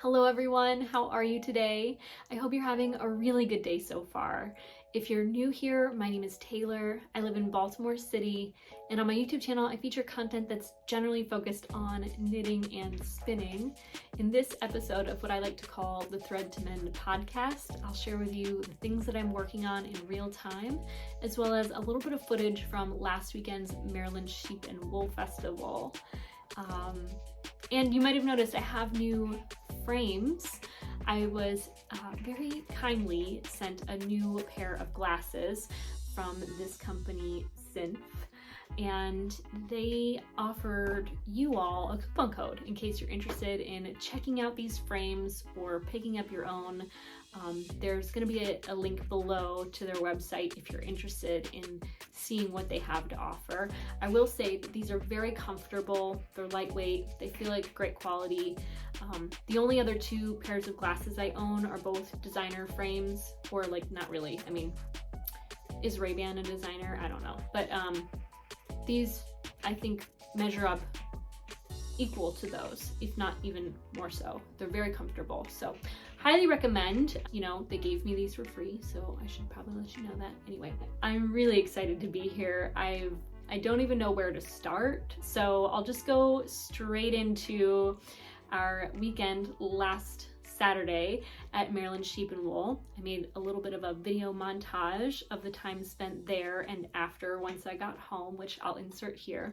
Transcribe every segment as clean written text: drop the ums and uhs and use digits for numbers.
Hello everyone, how are you today? I hope you're having a really good day so far. If you're new here, my name is Taylor. I live in Baltimore City, and on my YouTube channel I feature content that's generally focused on knitting and spinning. In this episode of what I like to call the Thread to Mend podcast, I'll share with you the things that I'm working on in real time, as well as a little bit of footage from last weekend's Maryland Sheep and Wool Festival. And you might have noticed I have new frames. I was very kindly sent a new pair of glasses from this company, Synth, and they offered you all a coupon code in case you're interested in checking out these frames or picking up your own. There's going to be a link below to their website if you're interested in seeing what they have to offer. I will say that these are very comfortable, they're lightweight, they feel like great quality. The only other two pairs of glasses I own are both designer frames, or like not really, I mean, is Ray-Ban a designer? I don't know, but these I think measure up equal to those, if not even more so. They're very comfortable, so highly recommend. You know, they gave me these for free, so I should probably let you know that. Anyway, I'm really excited to be here. I don't even know where to start, so I'll just go straight into our weekend last Saturday at Maryland Sheep and Wool. I made a little bit of a video montage of the time spent there and after once I got home, which I'll insert here.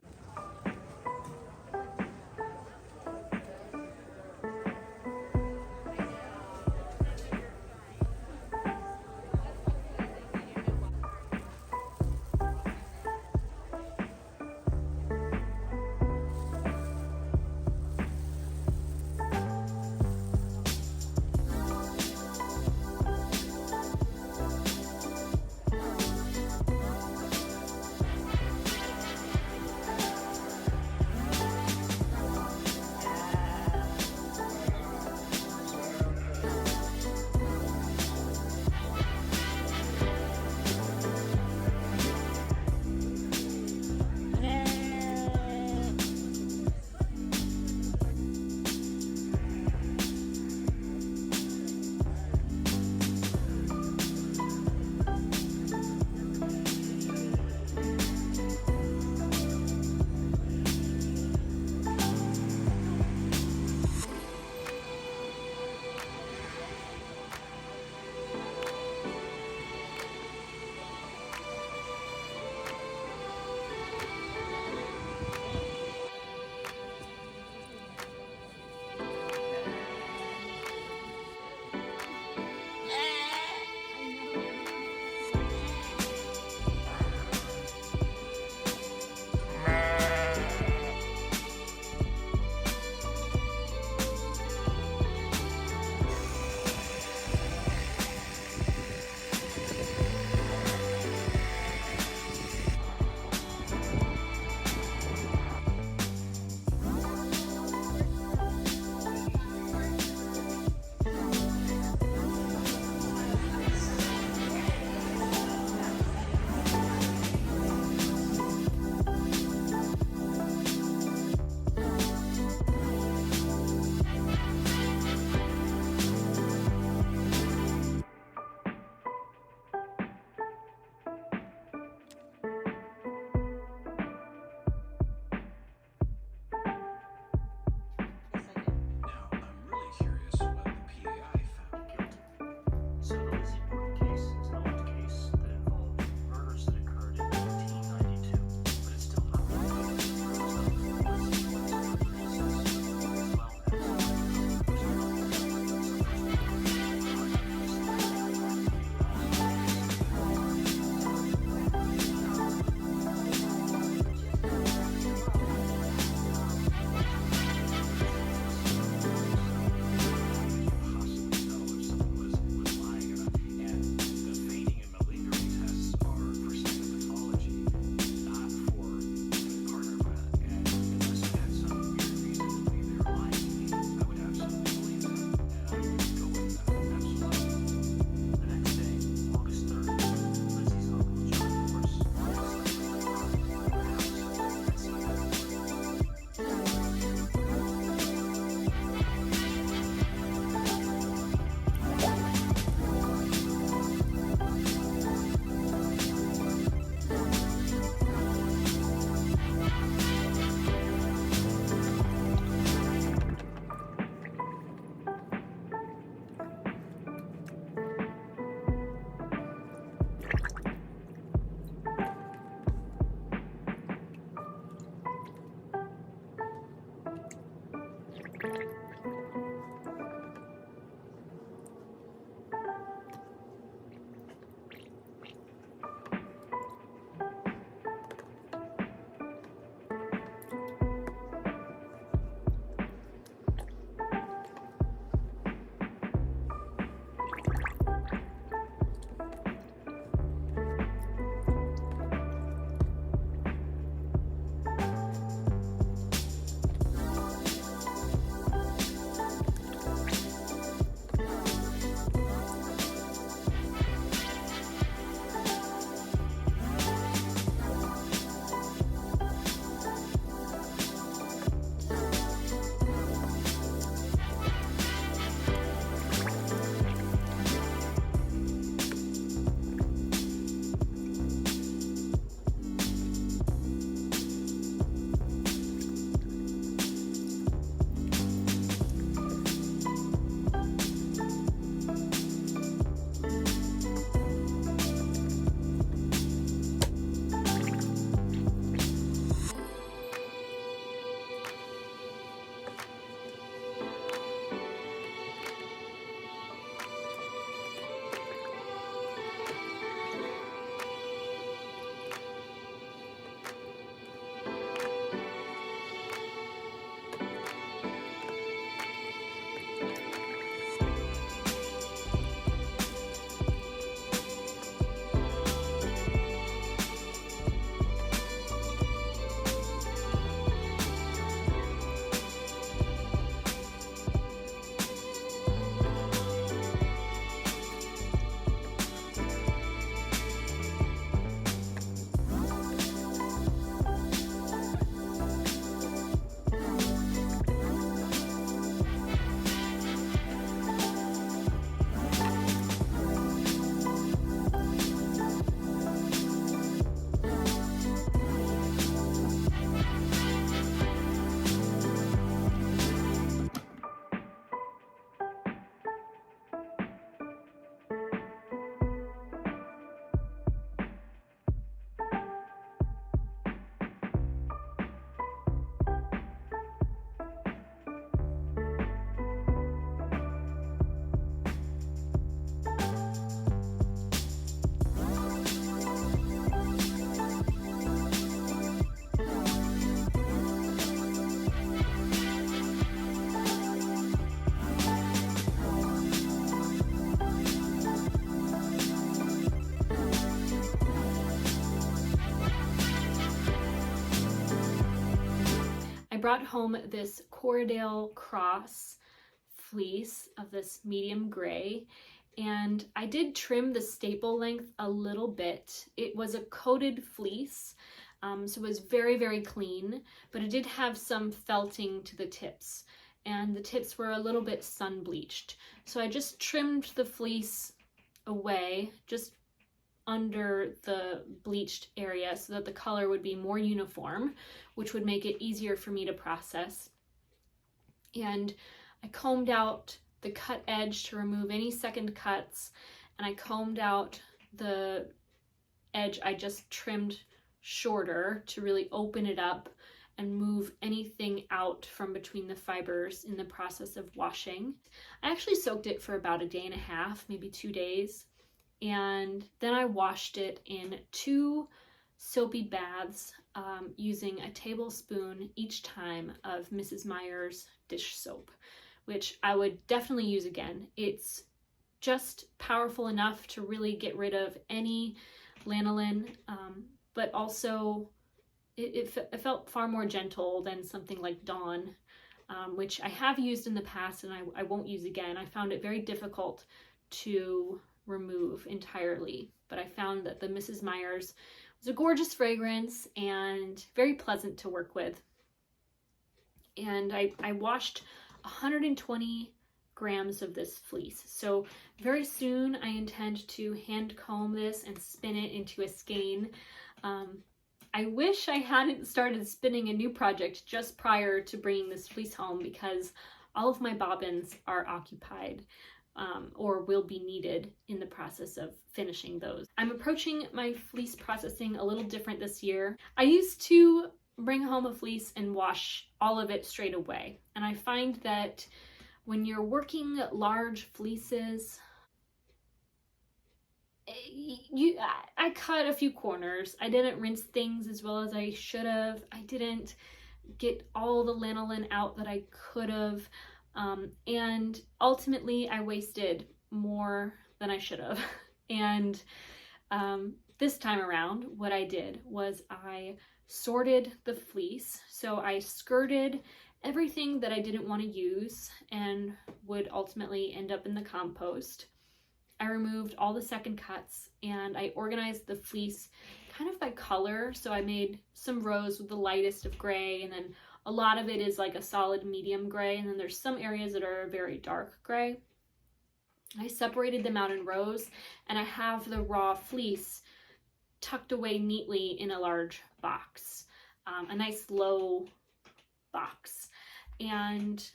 brought home this Correidale cross fleece of this medium gray, and I did trim the staple length a little bit. It was a coated fleece, so it was very, very clean, but it did have some felting to the tips, and the tips were a little bit sun bleached. So I just trimmed the fleece away, just under the bleached area, so that the color would be more uniform, which would make it easier for me to process. And I combed out the cut edge to remove any second cuts, and I combed out the edge I just trimmed shorter to really open it up and move anything out from between the fibers in the process of washing. I actually soaked it for about a day and a half, maybe 2 days, and then I washed it in 2 soapy baths using a tablespoon each time of Mrs. Meyer's dish soap, which I would definitely use again. It's just powerful enough to really get rid of any lanolin, but also it felt far more gentle than something like Dawn, which I have used in the past and I won't use again. I found it very difficult to remove entirely, but I found that the Mrs. Meyer's was a gorgeous fragrance and very pleasant to work with. And I washed 120 grams of this fleece. So very soon I intend to hand comb this and spin it into a skein. I wish I hadn't started spinning a new project just prior to bringing this fleece home, because all of my bobbins are occupied or will be needed in the process of finishing those. I'm approaching my fleece processing a little different this year. I used to bring home a fleece and wash all of it straight away. And I find that when you're working large fleeces, I cut a few corners. I didn't rinse things as well as I should have. I didn't get all the lanolin out that I could have. And ultimately I wasted more than I should have. And this time around, what I did was I sorted the fleece. So I skirted everything that I didn't want to use and would ultimately end up in the compost. I removed all the second cuts and I organized the fleece kind of by color. So I made some rows with the lightest of gray, and then a lot of it is like a solid medium gray, and then there's some areas that are very dark gray. I separated them out in rows, and I have the raw fleece tucked away neatly in a large box, a nice low box. And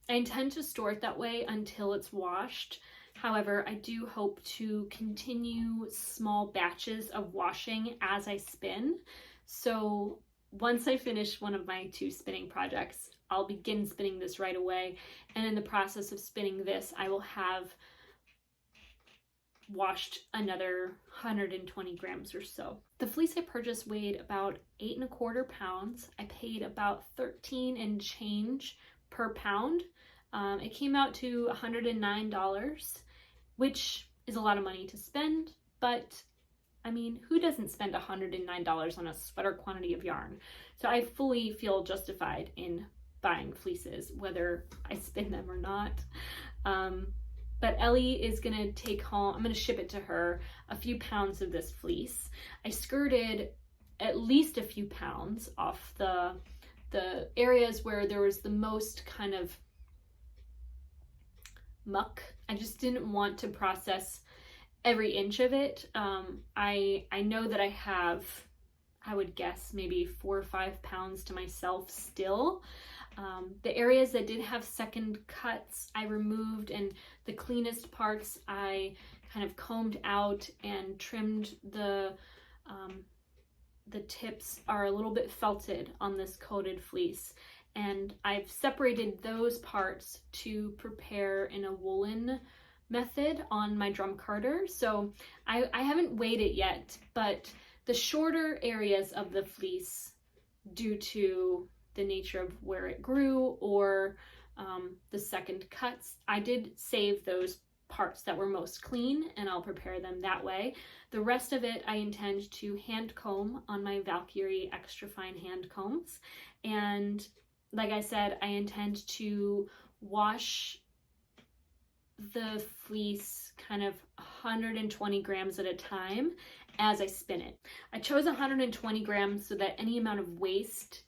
I intend to store it that way until it's washed. However, I do hope to continue small batches of washing as I spin. So once I finish one of my 2 spinning projects, I'll begin spinning this right away. And in the process of spinning this, I will have washed another 120 grams or so. The fleece I purchased weighed about 8¼ pounds. I paid about 13 and change per pound. It came out to $109, which is a lot of money to spend, but I mean, who doesn't spend $109 on a sweater quantity of yarn? So I fully feel justified in buying fleeces, whether I spin them or not. But Ellie is gonna take home, I'm gonna ship it to her, a few pounds of this fleece. I skirted at least a few pounds off the areas where there was the most kind of muck. I just didn't want to process every inch of it. I know that I have, I would guess, maybe 4 or 5 pounds to myself still. The areas that did have second cuts I removed, and the cleanest parts I kind of combed out and trimmed. The tips are a little bit felted on this coated fleece, and I've separated those parts to prepare in a woolen method on my drum carder. So I haven't weighed it yet, but the shorter areas of the fleece, due to the nature of where it grew or the second cuts, I did save those parts that were most clean, and I'll prepare them that way. The rest of it I intend to hand comb on my Valkyrie extra fine hand combs, and like I said, I intend to wash the fleece kind of 120 grams at a time as I spin it. I chose 120 grams so that any amount of waste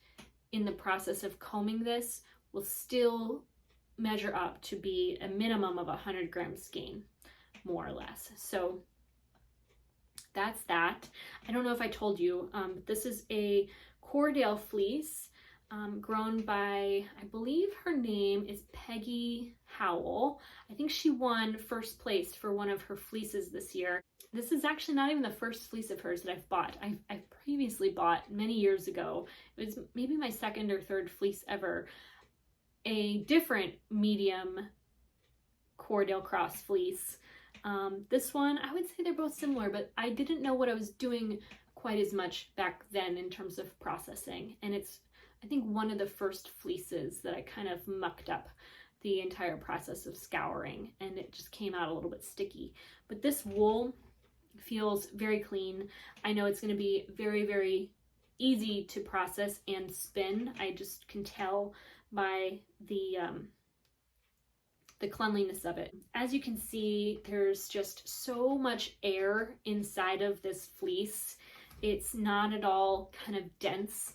in the process of combing this will still measure up to be a minimum of 100 grams skein, more or less. So that's that. I don't know if I told you, this is a Correidale fleece grown by, I believe her name is Peggy Howell. I think she won first place for one of her fleeces this year. This is actually not even the first fleece of hers that I've bought. I've previously bought many years ago. It was maybe my second or third fleece ever. A different medium Correidale cross fleece. This one, I would say they're both similar, but I didn't know what I was doing quite as much back then in terms of processing. And it's, I think, one of the first fleeces that I kind of mucked up the entire process of scouring, and it just came out a little bit sticky. But this wool feels very clean. I know it's going to be very, very easy to process and spin. I just can tell by the cleanliness of it. As you can see, there's just so much air inside of this fleece. It's not at all kind of dense.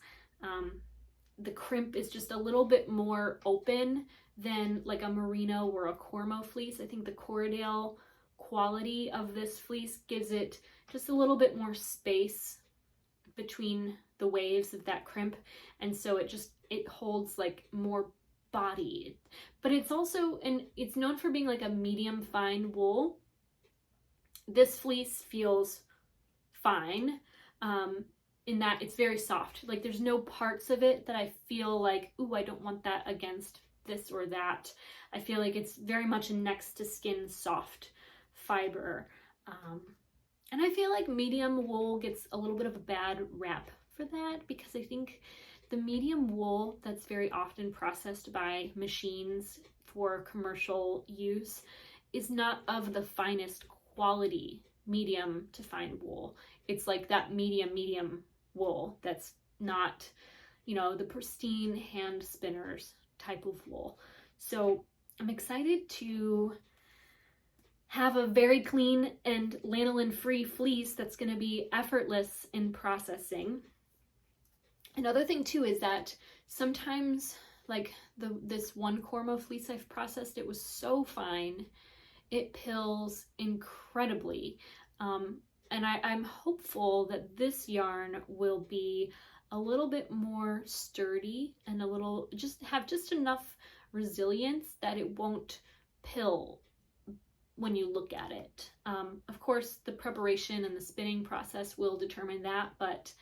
The crimp is just a little bit more open than like a merino or a Cormo fleece. I think the Correidale quality of this fleece gives it just a little bit more space between the waves of that crimp, and so it holds like more body. But it's also, and it's known for being like a medium fine wool. This fleece feels fine in that it's very soft. Like there's no parts of it that I feel like, ooh, I don't want that against this or that. I feel like it's very much a next to skin soft fiber. And I feel like medium wool gets a little bit of a bad rap for that, because I think the medium wool that's very often processed by machines for commercial use is not of the finest quality medium to fine wool. It's like that medium wool that's not, you know, the pristine hand spinners type of wool. So I'm excited to have a very clean and lanolin free fleece that's going to be effortless in processing. Another thing too is that sometimes, like this one Cormo fleece I've processed, it was so fine, it pills incredibly. And I'm hopeful that this yarn will be a little bit more sturdy and have just enough resilience that it won't pill when you look at it. Of course, the preparation and the spinning process will determine that, but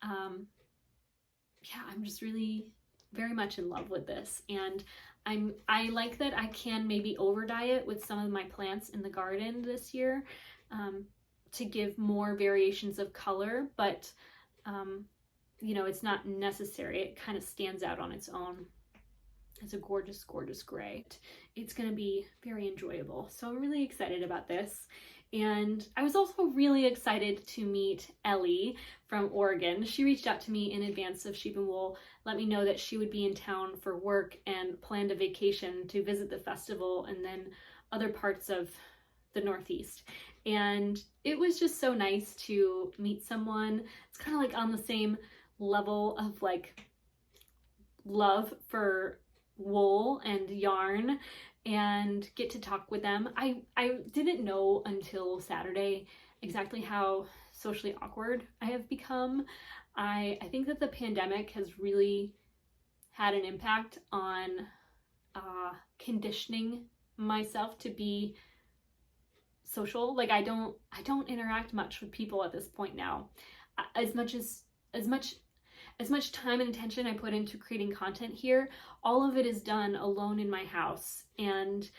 yeah, I'm just really very much in love with this, and I like that I can maybe over dye it with some of my plants in the garden this year to give more variations of color, but you know, it's not necessary. It kind of stands out on its own. It's a gorgeous, gorgeous gray. It's going to be very enjoyable. So I'm really excited about this. And I was also really excited to meet Ellie from Oregon. She reached out to me in advance of Sheep and Wool, let me know that she would be in town for work, and planned a vacation to visit the festival and then other parts of the Northeast. And it was just so nice to meet someone. It's kind of like on the same level of like love for wool and yarn, and get to talk with them. I didn't know until Saturday exactly how socially awkward I have become. I think that the pandemic has really had an impact on conditioning myself to be social. Like I don't interact much with people at this point now. As much time and attention I put into creating content here, all of it is done alone in my house. And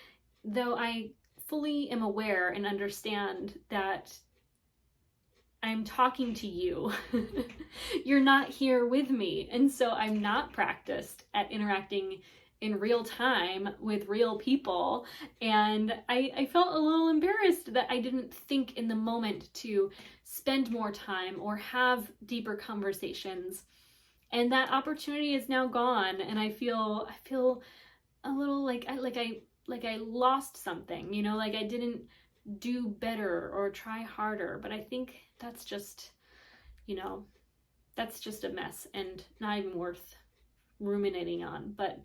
though I fully am aware and understand that I'm talking to you, you're not here with me. And so I'm not practiced at interacting in real time with real people. And I felt a little embarrassed that I didn't think in the moment to spend more time or have deeper conversations And that opportunity is now gone, and I feel a little like I lost something, you know, like I didn't do better or try harder. But I think that's just, you know, that's just a mess and not even worth ruminating on. But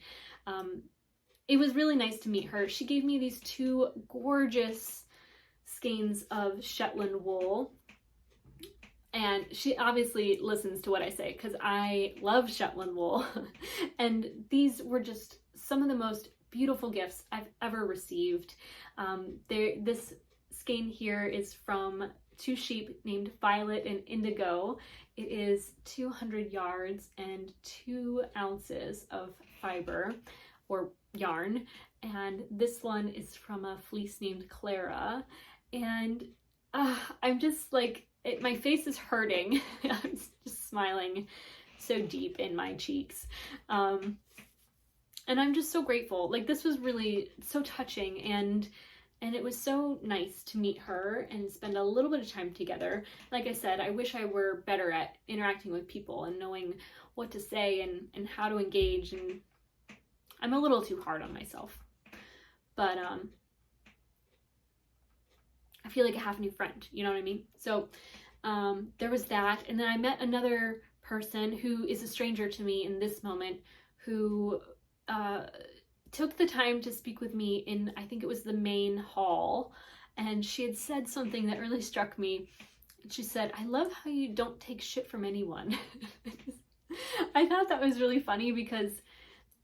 it was really nice to meet her. She gave me these 2 gorgeous skeins of Shetland wool. And she obviously listens to what I say because I love Shetland wool. And these were just some of the most beautiful gifts I've ever received. This skein here is from 2 sheep named Violet and Indigo. It is 200 yards and 2 ounces of fiber or yarn. And this one is from a fleece named Clara. And I'm just like, my face is hurting. I'm just smiling so deep in my cheeks. And I'm just so grateful. Like, this was really so touching, and it was so nice to meet her and spend a little bit of time together. Like I said, I wish I were better at interacting with people and knowing what to say and how to engage, and I'm a little too hard on myself. But I feel like a half new friend, you know what I mean? So there was that. And then I met another person who is a stranger to me in this moment, who took the time to speak with me in, I think it was the main hall. And she had said something that really struck me. She said, "I love how you don't take shit from anyone." I thought that was really funny because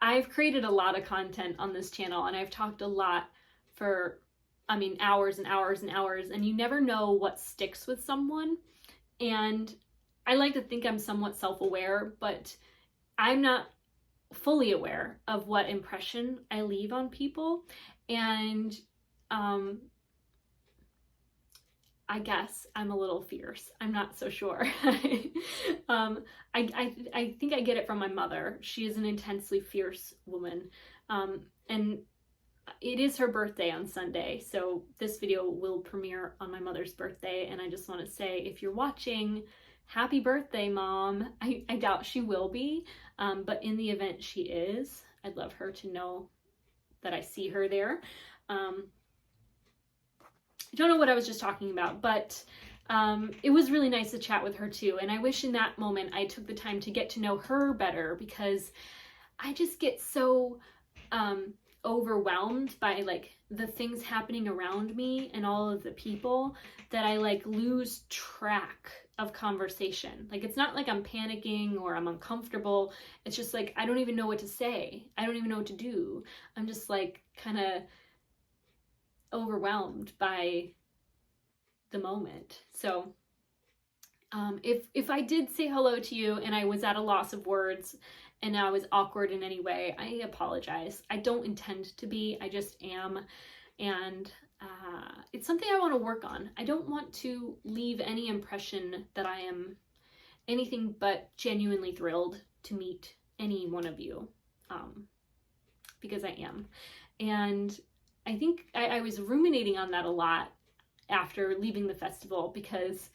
I've created a lot of content on this channel, and I've talked a lot for, I mean, hours and hours and hours, and you never know what sticks with someone. And I like to think I'm somewhat self-aware, but I'm not fully aware of what impression I leave on people. And I guess I'm a little fierce. I'm not so sure. I think I get it from my mother. She is an intensely fierce woman. And it is her birthday on Sunday, so this video will premiere on my mother's birthday, and I just want to say, if you're watching, happy birthday, Mom. I doubt she will be, but in the event she is, I'd love her to know that I see her there. I don't know what I was just talking about, but it was really nice to chat with her too, and I wish in that moment I took the time to get to know her better, because I just get so overwhelmed by like the things happening around me and all of the people that I like lose track of conversation. Like, it's not like I'm panicking or I'm uncomfortable. It's just like I don't even know what to say. I don't even know what to do. I'm just like kind of overwhelmed by the moment. So if I did say hello to you and I was at a loss of words and I was awkward in any way, I apologize. I don't intend to be, I just am. And it's something I want to work on. I don't want to leave any impression that I am anything but genuinely thrilled to meet any one of you, because I am. And I think I was ruminating on that a lot after leaving the festival, because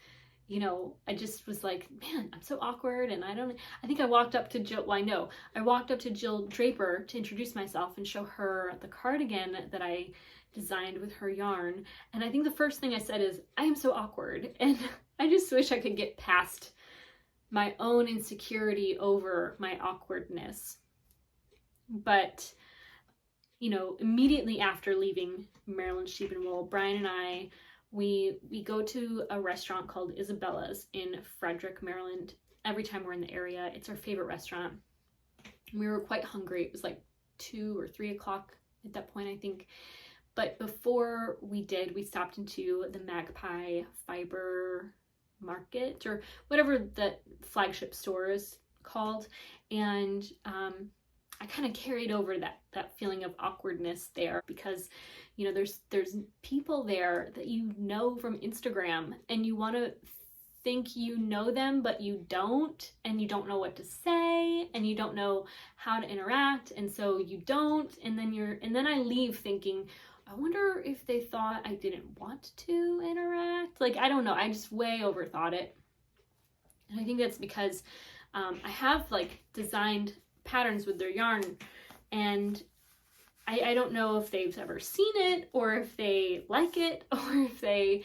you know, I just was like, man, I'm so awkward, and I think I walked up to Jill, well, I know, I walked up to Jill Draper to introduce myself and show her the cardigan that I designed with her yarn, and I think the first thing I said is, I am so awkward, and I just wish I could get past my own insecurity over my awkwardness. But, you know, immediately after leaving Maryland Sheep and Wool, Brian and I, we go to a restaurant called Isabella's in Frederick, Maryland. Every time we're in the area, it's our favorite restaurant. We were quite hungry. It was like 2 or 3 o'clock at that point, I think. But before we did, we stopped into the Magpie Fiber Market, or whatever the flagship store is called. And I kind of carried over that feeling of awkwardness there, because you know, there's people there that you know from Instagram, and you want to think you know them, but you don't, and you don't know what to say, and you don't know how to interact, and so you don't, and then I leave thinking, I wonder if they thought I didn't want to interact. Like, I don't know, I just way overthought it. And I think that's because I have like designed patterns with their yarn, and I don't know if they've ever seen it or if they like it or if they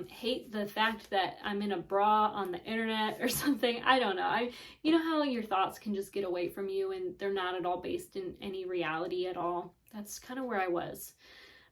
hate the fact that I'm in a bra on the internet or something. I don't know. You know how your thoughts can just get away from you and they're not at all based in any reality at all. That's kind of where I was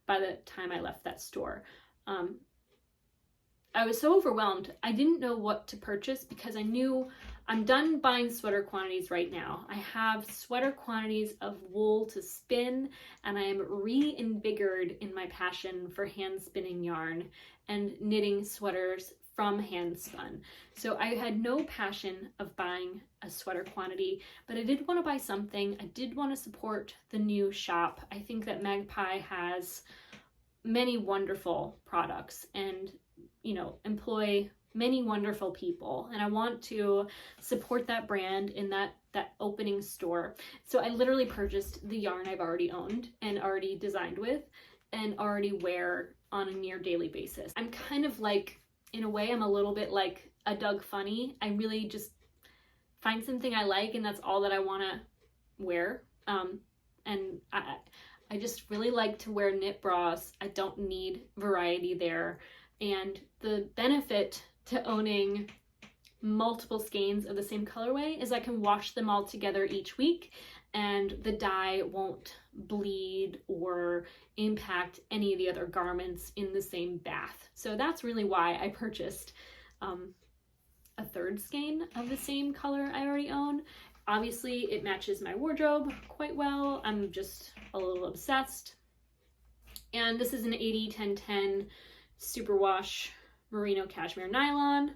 by the time I left that store. I was so overwhelmed. I didn't know what to purchase because I knew I'm done buying sweater quantities right now. I have sweater quantities of wool to spin, and I am reinvigorated in my passion for hand spinning yarn and knitting sweaters from hand spun. So I had no passion of buying a sweater quantity, but I did want to buy something. I did want to support the new shop. I think that Magpie has many wonderful products and, you know, employ many wonderful people, and I want to support that brand in that opening store. So I literally purchased the yarn I've already owned and already designed with and already wear on a near daily basis. I'm kind of like, in a way, I'm a little bit like a Doug Funny. I really just find something I like and that's all that I want to wear. And I just really like to wear knit bras. I don't need variety there. And the benefit to owning multiple skeins of the same colorway is I can wash them all together each week and the dye won't bleed or impact any of the other garments in the same bath. So that's really why I purchased a third skein of the same color I already own. Obviously it matches my wardrobe quite well. I'm just a little obsessed. And this is an 80-10-10 superwash merino cashmere nylon.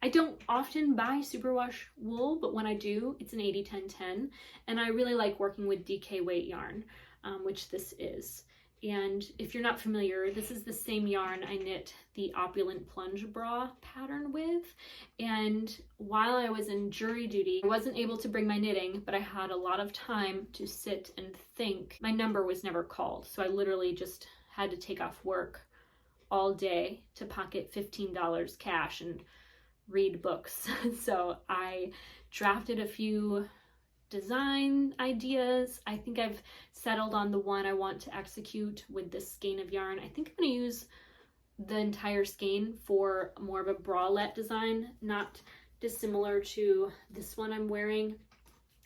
I don't often buy superwash wool, but when I do, it's an 80-10-10, and I really like working with DK weight yarn, which this is. And if you're not familiar, this is the same yarn I knit the Opulent Plunge Bra pattern with. And while I was in jury duty, I wasn't able to bring my knitting, but I had a lot of time to sit and think. My number was never called, so I literally just had to take off work all day to pocket $15 cash and read books. So I drafted a few design ideas. I think I've settled on the one I want to execute with this skein of yarn. I think I'm going to use the entire skein for more of a bralette design, not dissimilar to this one I'm wearing.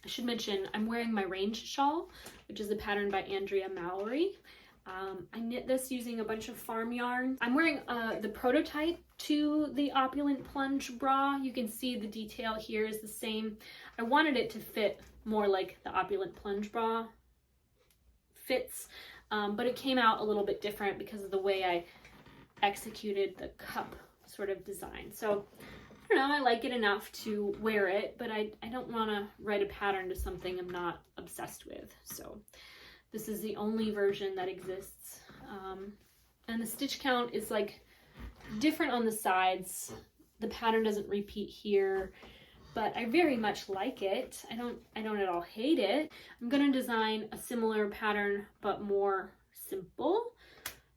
I should mention I'm wearing my range shawl, which is a pattern by Andrea Mallory. I knit this using a bunch of farm yarn. I'm wearing the prototype to the Opulent Plunge Bra. You can see the detail here is the same. I wanted it to fit more like the Opulent Plunge Bra fits, but it came out a little bit different because of the way I executed the cup sort of design. So I don't know, I like it enough to wear it, but I don't want to write a pattern to something I'm not obsessed with. So this is the only version that exists. And the stitch count is like different on the sides. The pattern doesn't repeat here, but I very much like it. I don't at all hate it. I'm gonna design a similar pattern, but more simple.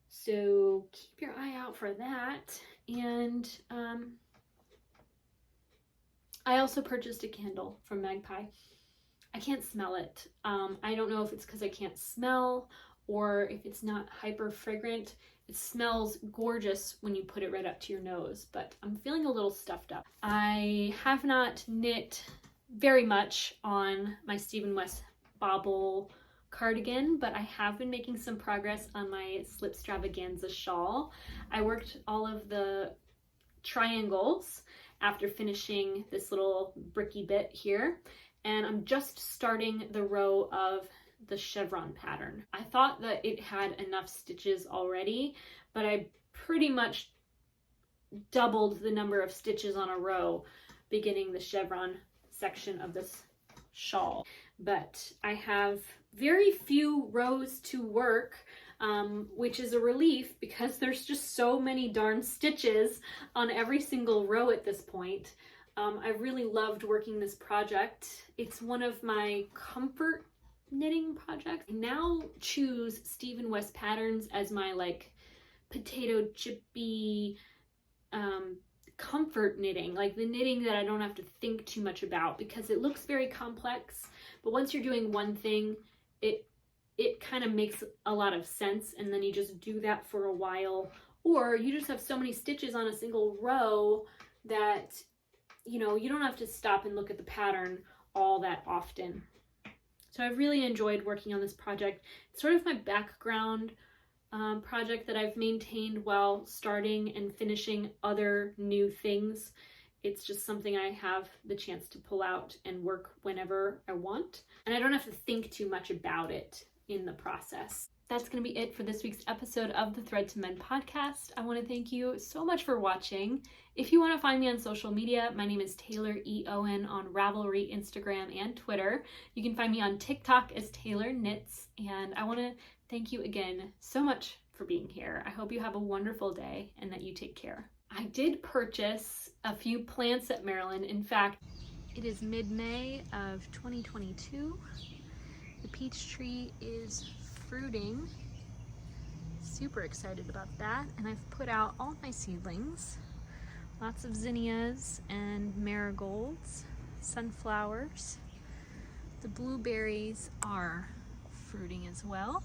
So keep your eye out for that. And I also purchased a candle from Magpie. I can't smell it. I don't know if it's because I can't smell or if it's not hyper fragrant. It smells gorgeous when you put it right up to your nose, but I'm feeling a little stuffed up. I have not knit very much on my Stephen West Bobble cardigan, but I have been making some progress on my Slipstravaganza shawl. I worked all of the triangles after finishing this little bricky bit here, and I'm just starting the row of the chevron pattern. I thought that it had enough stitches already, but I pretty much doubled the number of stitches on a row beginning the chevron section of this shawl. But I have very few rows to work, which is a relief because there's just so many darn stitches on every single row at this point. I really loved working this project. It's one of my comfort knitting projects. I now choose Stephen West patterns as my like potato chippy comfort knitting, like the knitting that I don't have to think too much about, because it looks very complex, but once you're doing one thing, it kind of makes a lot of sense, and then you just do that for a while. Or you just have so many stitches on a single row that, you know, you don't have to stop and look at the pattern all that often. So I've really enjoyed working on this project. It's sort of my background project that I've maintained while starting and finishing other new things. It's just something I have the chance to pull out and work whenever I want, and I don't have to think too much about it in the process. That's going to be it for this week's episode of the Thread to Mend podcast. I want to thank you so much for watching. If you want to find me on social media, my name is Taylor E.O.N. on Ravelry, Instagram, and Twitter. You can find me on TikTok as Taylor Knits, and I want to thank you again so much for being here. I hope you have a wonderful day and that you take care. I did purchase a few plants at Maryland. In fact, it is mid-May of 2022. The peach tree is fruiting. Super excited about that. And I've put out all my seedlings. Lots of zinnias and marigolds, sunflowers. The blueberries are fruiting as well.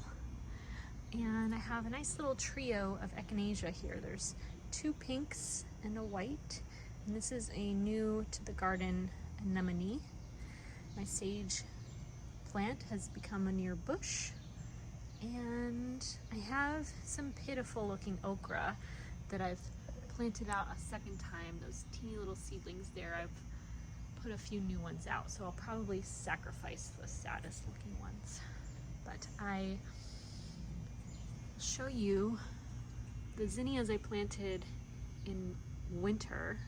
And I have a nice little trio of echinacea here. There's 2 pinks and a white. And this is a new to the garden anemone. My sage plant has become a near bush. And I have some pitiful looking okra that I've planted out a second time. Those teeny little seedlings there, I've put a few new ones out, so I'll probably sacrifice the saddest looking ones. But I show you the zinnias I planted in winter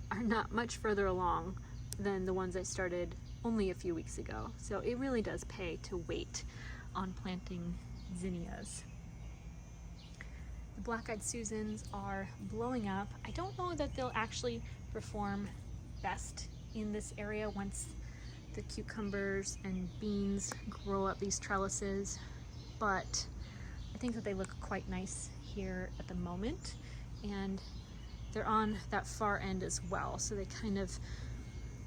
are not much further along than the ones I started only a few weeks ago. So it really does pay to wait on planting zinnias. The black-eyed Susans are blowing up. I don't know that they'll actually perform best in this area once the cucumbers and beans grow up these trellises, but I think that they look quite nice here at the moment, and they're on that far end as well, so they kind of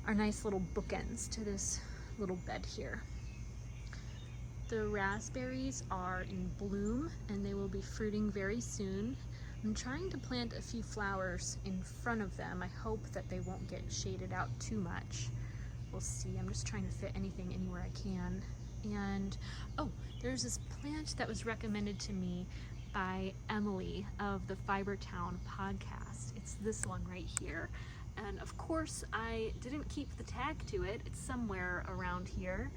are nice little bookends to this little bed here. The raspberries are in bloom and they will be fruiting very soon. I'm trying to plant a few flowers in front of them. I hope that they won't get shaded out too much. We'll see. I'm just trying to fit anything anywhere I can. And oh, there's this plant that was recommended to me by Emily of the Fiber Town podcast. It's this one right here. And of course, I didn't keep the tag to it. It's somewhere around here.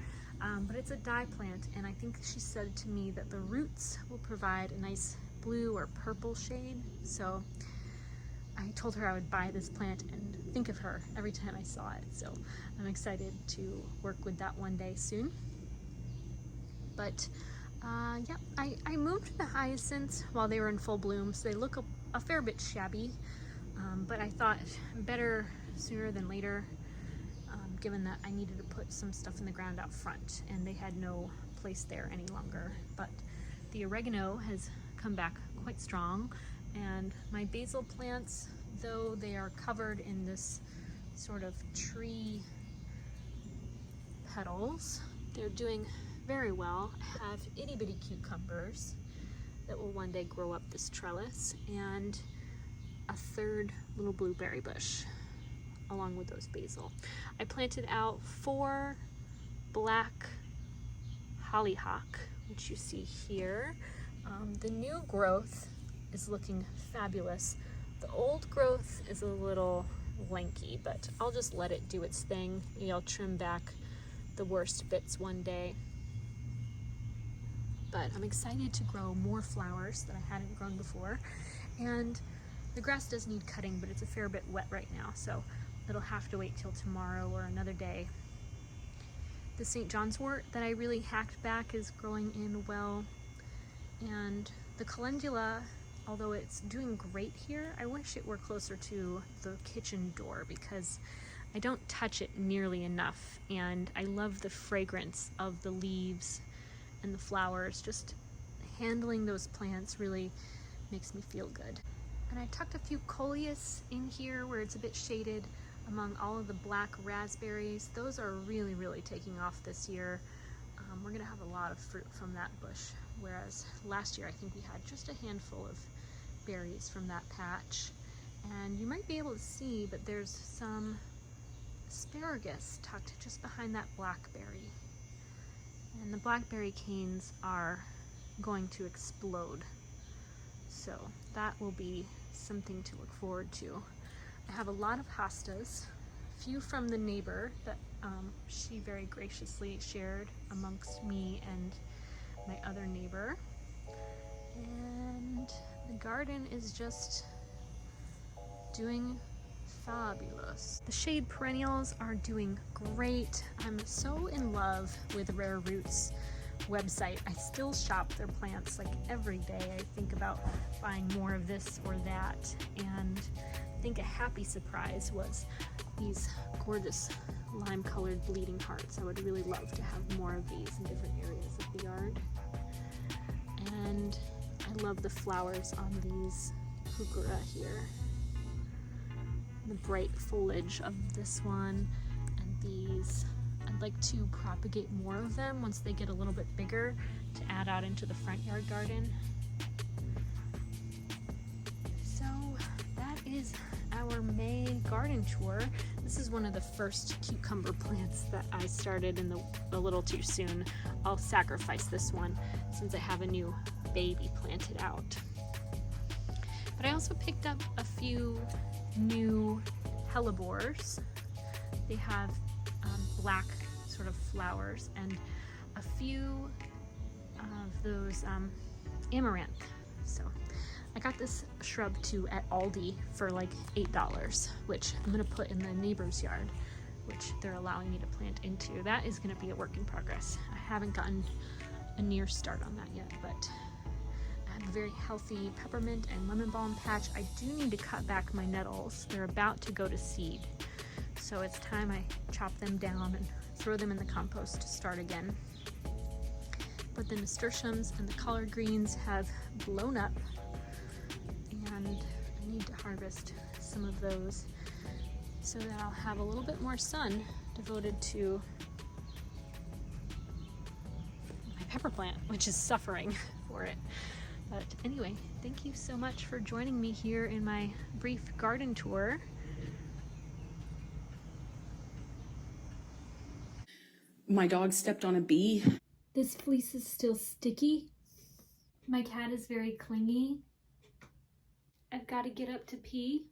But it's a dye plant, and I think she said to me that the roots will provide a nice blue or purple shade. So I told her I would buy this plant and think of her every time I saw it. So I'm excited to work with that one day soon. But yeah, I moved the hyacinths while they were in full bloom, so they look a fair bit shabby. But I thought better sooner than later, given that I needed to put some stuff in the ground out front and they had no place there any longer. But the oregano has come back quite strong, and my basil plants, though they are covered in this sort of tree petals, they're doing very well. I have itty bitty cucumbers that will one day grow up this trellis, and a third little blueberry bush along with those basil. I planted out 4 black hollyhock, which you see here. The new growth is looking fabulous. The old growth is a little lanky, but I'll just let it do its thing. Maybe I'll trim back the worst bits one day. But I'm excited to grow more flowers that I hadn't grown before. And the grass does need cutting, but it's a fair bit wet right now, so it'll have to wait till tomorrow or another day. The St. John's wort that I really hacked back is growing in well. And the calendula, although it's doing great here, I wish it were closer to the kitchen door because I don't touch it nearly enough. And I love the fragrance of the leaves and the flowers. Just handling those plants really makes me feel good. I And I tucked a few coleus in here where it's a bit shaded among all of the black raspberries. Those are really, really taking off this year. We're gonna have a lot of fruit from that bush, whereas last year I think we had just a handful of berries from that patch. And you might be able to see, but there's some asparagus tucked just behind that blackberry. And the blackberry canes are going to explode. So that will be something to look forward to. I have a lot of hostas, a few from the neighbor that she very graciously shared amongst me and my other neighbor. And the garden is just doing fabulous. The shade perennials are doing great. I'm so in love with Rare Roots website. I still shop their plants like every day. I think about buying more of this or that, and I think a happy surprise was these gorgeous lime colored bleeding hearts. I would really love to have more of these in different areas of the yard. And I love the flowers on these heuchera here. The bright foliage of this one and these. I'd like to propagate more of them once they get a little bit bigger to add out into the front yard garden. So that is our May garden tour. This is one of the first cucumber plants that I started a little too soon. I'll sacrifice this one since I have a new baby planted out. But I also picked up a few new hellebores. They have black sort of flowers and a few of those amaranth. So I got this shrub too at Aldi for like $8, which I'm gonna put in the neighbor's yard, which they're allowing me to plant into. That is gonna be a work in progress. I haven't gotten a near start on that yet, but I have a very healthy peppermint and lemon balm patch. I do need to cut back my nettles. They're about to go to seed. So it's time I chop them down and throw them in the compost to start again. But the nasturtiums and the collard greens have blown up, and I need to harvest some of those so that I'll have a little bit more sun devoted to my pepper plant, which is suffering for it. But anyway, thank you so much for joining me here in my brief garden tour. My dog stepped on a bee. This fleece is still sticky. My cat is very clingy. I've got to get up to pee.